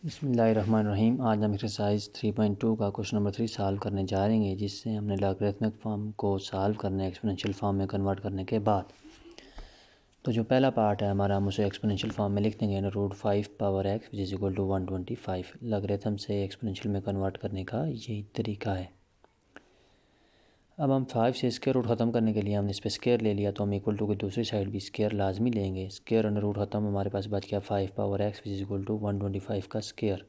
बिस्मिल्लाहिर्रहमानिर्रहीम। आज हम एक्सरसाइज 3.2 का क्वेश्चन नंबर 3 सॉल्व करने जा रहे हैं, जिससे हमने लॉगरिथमिक फॉर्म को सॉल्व करना है एक्सपोनेंशियल फॉर्म में कन्वर्ट करने के बाद। तो जो पहला पार्ट है हमारा, हम उसे एक्सपोनेंशियल फॉर्म में लिख देंगे √5 power x which is equal to 125। Logarithm से एक्सपोनेंशियल में कन्वर्ट करने का यही तरीका है। अब हम 5 से स्क्वायर रूट ख़त्म करने के लिए हमने इस पर स्क्वायर ले लिया, तो हम इक्वल टू की दूसरी साइड भी स्क्वायर लाजमी लेंगे। स्क्वायर अंडर रूट ख़त्म, हमारे पास बच गया 5 power x which is equal to 125 का स्क्वायर।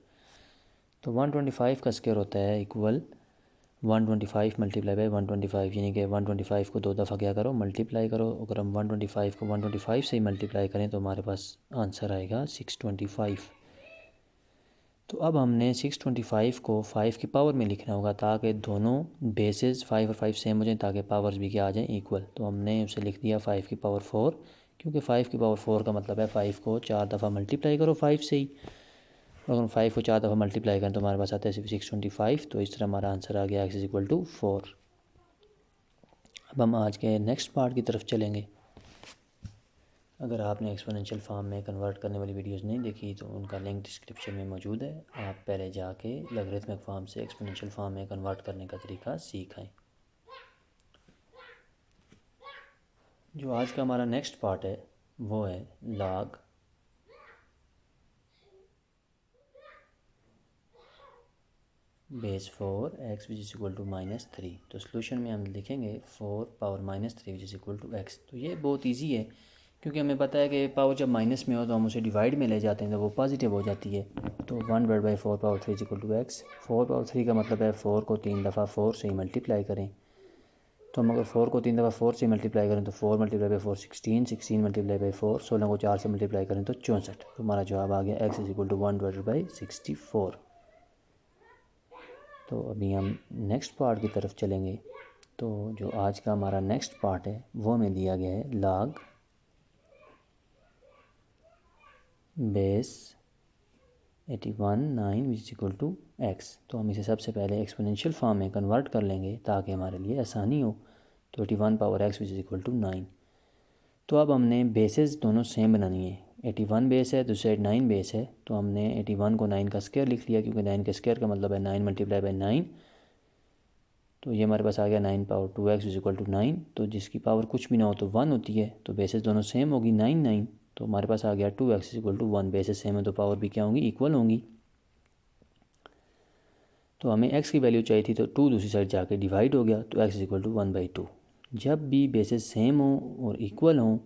तो 125 का स्क्वायर होता है इक्वल 125 मल्टीप्लाई बाई 125, यानी कि 125 को 2 दफ़ा क्या करो, मल्टीप्लाई करो। अगर हम 125 को 125 से ही मल्टीप्लाई करें तो हमारे पास आंसर आएगा 625। तो अब हमने 625 को 5 की पावर में लिखना होगा, ताकि दोनों बेसेस 5 और 5 सेम हो जाएं, ताकि पावर्स भी क्या आ जाएं, इक्वल। तो हमने उसे लिख दिया 5 की पावर 4, क्योंकि 5 की पावर 4 का मतलब है 5 को 4 दफ़ा मल्टीप्लाई करो 5 से ही। अगर हम 5 को 4 दफ़ा मल्टीप्लाई करें तो हमारे पास आता है सिर्फ 625। तो इस तरह हमारा आंसर आ गया x इज़ इक्वल टू 4। अब हम आज के नेक्स्ट पार्ट की तरफ चलेंगे। अगर आपने एक्सपोनेंशियल फॉर्म में कन्वर्ट करने वाली वीडियोस नहीं देखी तो उनका लिंक डिस्क्रिप्शन में मौजूद है। आप पहले जाके लॉगरिथमिक फॉर्म से एक्सपोनेंशियल फॉर्म में कन्वर्ट करने का तरीका सीखें। जो आज का हमारा नेक्स्ट पार्ट है वो है log base 4 x which is equal to -3। तो सोल्यूशन में हम लिखेंगे 4 power -3 which is equal to x। तो ये बहुत इजी है, क्योंकि हमें पता है कि पावर जब माइनस में हो तो हम उसे डिवाइड में ले जाते हैं तो वो पॉजिटिव हो जाती है। तो 1/4 power 3 is equal to x। 4 power 3 का मतलब है 4 को 3 दफ़ा 4 से ही मल्टीप्लाई करें। तो हम अगर 4 को 3 दफ़ा 4 से मल्टीप्लाई करें तो 4 मल्टीप्लाई बाई 4 16, 16 मल्टीप्लाई बाई 4 16 को 4 से मल्टीप्लाई करें तो 64। तो हमारा जवाब आ गया x इज इक्वल टू 1/64। तो अभी हम नेक्स्ट पार्ट की तरफ चलेंगे। तो जो आज का हमारा नेक्स्ट पार्ट है वो हमें दिया गया है log base 81 9 which is equal to x। तो हम इसे सबसे पहले एक्सपोनेंशियल फॉर्म में कन्वर्ट कर लेंगे ताकि हमारे लिए आसानी हो। तो 81 power x which is equal to 9। तो अब हमने बेसेस दोनों सेम बनानी है। 81 बेस है, दूसरी साइड 9 बेस है। तो हमने 81 को 9 का स्क्वायर लिख लिया, क्योंकि 9 का स्क्वायर का मतलब है 9 मल्टीप्लाई बाई 9। तो ये हमारे पास आ गया 9 power 2x is equal to 9। तो जिसकी पावर कुछ भी ना हो तो 1 होती है, तो बेसेस दोनों सेम होगी 9 9। तो हमारे पास आ गया 2x is equal to 1। Bases same है तो पावर भी क्या होंगी, इक्वल होंगी। तो हमें x की वैल्यू चाहिए थी, तो 2 दूसरी साइड जाके डिवाइड हो गया, तो x इज इक्वल टू 1/2। जब भी बेसेस सेम हों और इक्वल हों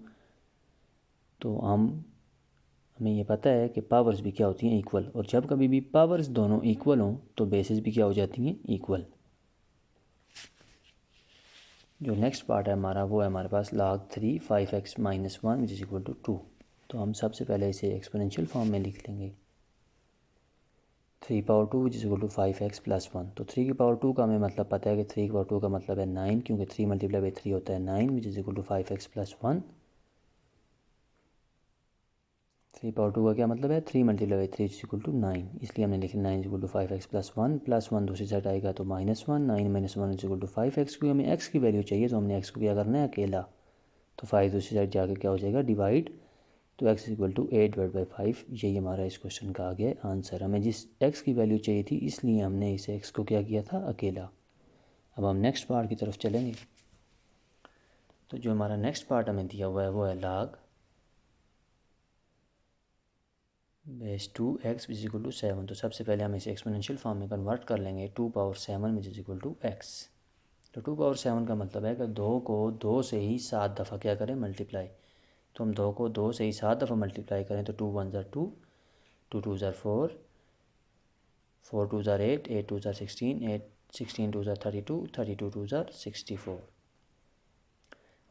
तो हमें ये पता है कि पावर्स भी क्या होती हैं, इक्वल। और जब कभी भी पावर्स दोनों इक्वल हों तो बेसेस भी क्या हो जाती हैं, इक्वल। जो नेक्स्ट पार्ट है हमारा वो है हमारे पास log 3 5x minus 1 which is equal to 2। तो हम सबसे पहले इसे एक्सपोनेंशियल फॉर्म में लिख लेंगे। 3 power 2 which is equal to 5x plus 1। तो 3 की पावर 2 का हमें मतलब पता है कि 3 की पावर 2 का मतलब है 9, क्योंकि 3 मल्टीप्लाई बाई 3 होता है 9 which is equal to 5x plus 1। 3 power 2 का क्या मतलब है, 3 multiply by 3 is equal to 9, इसलिए हमने लिखा 9 is equal to 5x plus 1। Plus 1 दूसरी साइड आएगा तो -1, 9 minus 1 is equal to 5x। क्योंकि हमें x की वैल्यू चाहिए तो हमने x को क्या करना है, अकेला। तो 5 दूसरी साइड जाके क्या हो जाएगा, डिवाइड। तो x इज इक्वल टू 8/5। यही हमारा इस क्वेश्चन का आगे आंसर। हमें जिस x की वैल्यू चाहिए थी इसलिए हमने इसे x को क्या किया था, अकेला। अब हम नेक्स्ट पार्ट की तरफ चलेंगे। तो जो हमारा नेक्स्ट पार्ट हमें दिया हुआ है वो है log base 2x is equal to 7। तो सबसे पहले हम इसे एक्सपोनेंशियल फॉर्म में कन्वर्ट कर लेंगे। 2 power 7 which is equal to x। तो 2 पावर 7 का मतलब है कि 2 को 2 से ही 7 दफ़ा क्या करें, मल्टीप्लाई। तो हम 2 को 2 से ही 7 दफ़ा मल्टीप्लाई करें तो 2 1 ज़ार 2, 2 2 ज़ार 4, 4 2 ज़ार 8, 8 2 ज़ार 16, 8 16 2 ज़ार 32, 32 2 ज़ार 64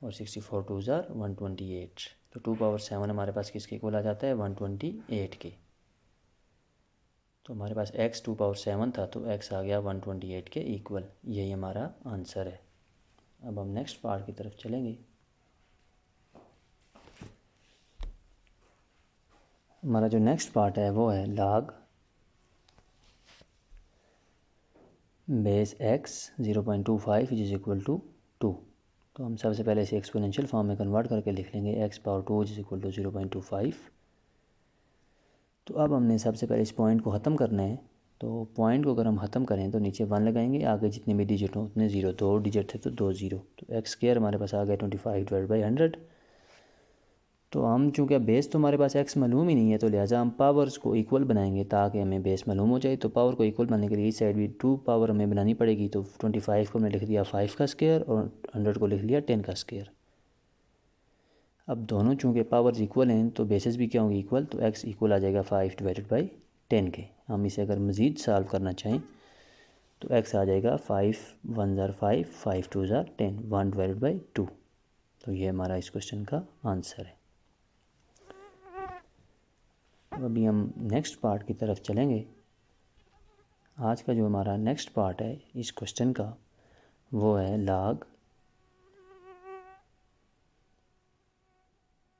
और 64 2 ज़ार 128। तो 2 पावर 7 हमारे पास किसके इक्वल आ जाता है, 128 के। तो हमारे पास x 2 पावर 7 था, तो x आ गया 128 के इक्वल। यही हमारा आंसर है। अब हम नेक्स्ट पार्ट की तरफ चलेंगे। हमारा जो नेक्स्ट पार्ट है वो है log base x 0.25 is equal to 2। तो हम सबसे पहले इसे एक्सपोनेंशियल फॉर्म में कन्वर्ट करके लिख लेंगे। x power 2 is equal to 0.25। तो अब हमने सबसे पहले इस पॉइंट को ख़त्म करना है। तो पॉइंट को अगर हम ख़त्म करें तो नीचे 1 लगाएंगे, आगे जितने भी डिजिट हों उतने ज़ीरो, 2 डिजिट थे तो 2 ज़ीरो, तो एक्स स्क्वायर हमारे पास आ गया 25/100। तो हम चूँकि अब बेस तो हमारे पास एक्स मालूम ही नहीं है, तो लिहाजा हम पावर्स को इक्वल बनाएंगे ताकि हमें बेस मालूम हो जाए। तो पावर को इक्वल बनाने के लिए इस साइड भी 2 पावर हमें बनानी पड़ेगी। तो 25 को हमने लिख दिया 5 का स्क्वायर और 100 को लिख लिया 10 का स्क्वायर। अब दोनों चूँकि पावर्स इक्वल हैं तो बेसिस भी क्या होंगे इक्वल, तो एक्स इक्वल आ जाएगा 5/10 के। हम इसे अगर मज़ीद सॉल्व करना चाहें तो एक्स आ जाएगा 5 1 ज़ार 5, 5 2 ज़ार 10, 1/2। तो ये हमारा इस क्वेश्चन का आंसर है। तो अभी हम नेक्स्ट पार्ट की तरफ चलेंगे। आज का जो हमारा नेक्स्ट पार्ट है इस क्वेश्चन का वो है log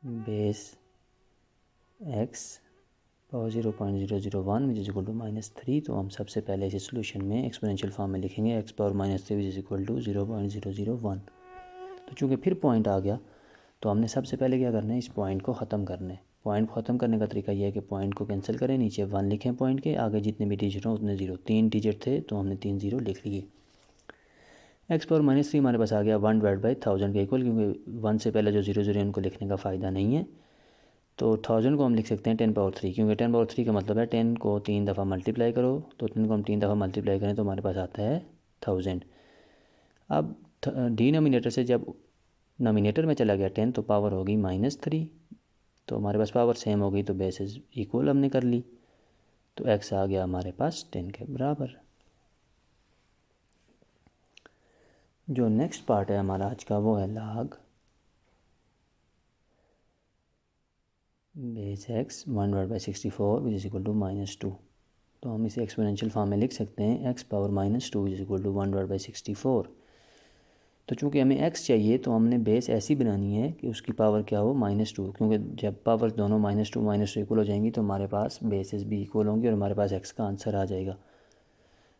base x power 0.001 which is equal to -3। तो हम सबसे पहले इसे सोल्यूशन में एक्सपोनेंशियल फॉर्म में लिखेंगे x power -3 which is equal to 0.001। तो चूँकि फिर पॉइंट आ गया तो हमने सबसे पहले क्या करना है, इस पॉइंट को ख़त्म करना है। पॉइंट को ख़त्म करने का तरीका यह है कि पॉइंट को कैंसिल करें, नीचे 1 लिखें पॉइंट के, आगे जितने भी डिजिट हों उतने ज़ीरो, 3 डिजिट थे तो हमने 3 ज़ीरो लिख लिए। एक्स पावर -3 हमारे पास आ गया 1/1000 के इक्वल, क्योंकि 1 से पहले जो ज़ीरो ज़ीरो उनको लिखने का फ़ायदा नहीं है। तो 1000 को हम लिख सकते हैं 10 पावर 3, क्योंकि 10 पावर 3 का मतलब है 10 को 3 दफ़ा मल्टीप्लाई करो, तो 10 को हम 3 दफ़ा मल्टीप्लाई करें तो हमारे पास आता है 1000। अब डिनोमिनेटर से जब नोमिनेटर में चला गया 10 तो पावर होगी -3, तो हमारे पास पावर सेम हो गई तो बेसिस इक्वल हमने कर ली। तो एक्स आ गया हमारे पास 10 के बराबर। जो नेक्स्ट पार्ट है हमारा आज का वो है log base x 1/64 which is equal to -2। तो हम इसे एक्सपोनेंशियल फॉर्म में लिख सकते हैं x power -2 which is equal to 1/64। तो चूँकि हमें x चाहिए तो हमने बेस ऐसी बनानी है कि उसकी पावर क्या हो -2, क्योंकि जब पावर दोनों -2 इक्वल हो जाएंगी तो हमारे पास बेसिस भी इक्वल होंगी और हमारे पास x का आंसर आ जाएगा।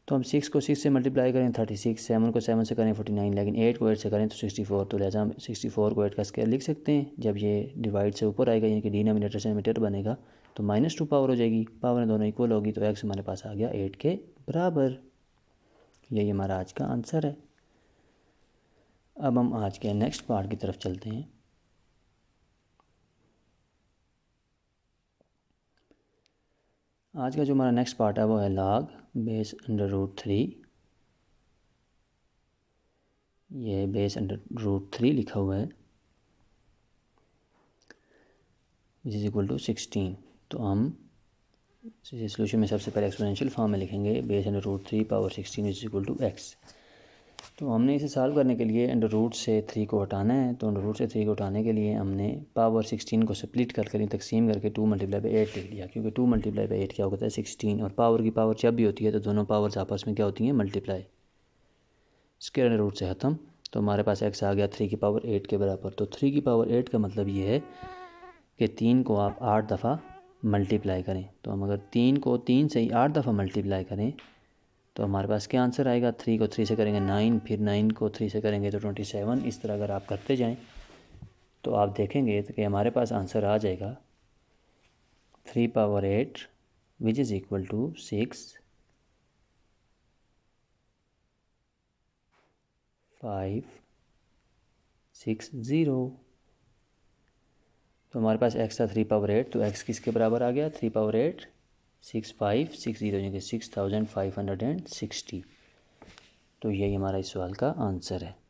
तो हम 6 को 6 से मल्टीप्लाई करें 36, 7 को 7 से करें 49, लेकिन 8 को 8 से करें तो 64। तो लिहाजा हम 64 को 8 का स्क्वायर लिख सकते हैं। जब ये डिवाइड से ऊपर आएगा यानी कि डिनोमिनेटर से न्यूमरेटर बनेगा तो -2 पावर हो जाएगी, पावर दोनों इक्वल होगी, तो एक्स हमारे पास आ गया 8 के बराबर। यही हमारा आज का आंसर है। अब हम आज के नेक्स्ट पार्ट की तरफ चलते हैं। आज का जो हमारा नेक्स्ट पार्ट है वो है log बेस √3। ये बेस √3 लिखा हुआ है विच इज़ इक्वल टू 16। तो हम सोल्यूशन में सबसे पहले एक्सपोनेंशियल फॉर्म में लिखेंगे base √3 power 16 which is equal to x. तो हमने इसे सॉल्व करने के लिए √3 से 3 को हटाना है। तो √3 से 3 को हटाने के लिए हमने पावर 16 को स्प्लिट करके तकसीम करके 2 × 8 लिख लिया, क्योंकि 2 × 8 क्या होता है 16, और पावर की पावर जब भी होती है तो दोनों पावर्स आपस में क्या होती हैं मल्टीप्लाई, स्क्वायर रूट से ख़त्म। तो हमारे पास x आ गया 3 की पावर 8 के बराबर। तो 3 की पावर 8 का मतलब ये है कि 3 को आप 8 दफ़ा मल्टीप्लाई करें। तो हम अगर 3 को 3 से ही 8 दफ़ा मल्टीप्लाई करें तो हमारे पास क्या आंसर आएगा, 3 को 3 से करेंगे 9, फिर 9 को 3 से करेंगे तो 27। इस तरह अगर आप करते जाएं तो आप देखेंगे कि हमारे पास आंसर आ जाएगा 3 power 8 which is equal to 6560। तो हमारे पास x था 3 पावर 8, तो x किसके बराबर आ गया 3 पावर 8 6560 यानी कि 6560। तो यही हमारा इस सवाल का आंसर है।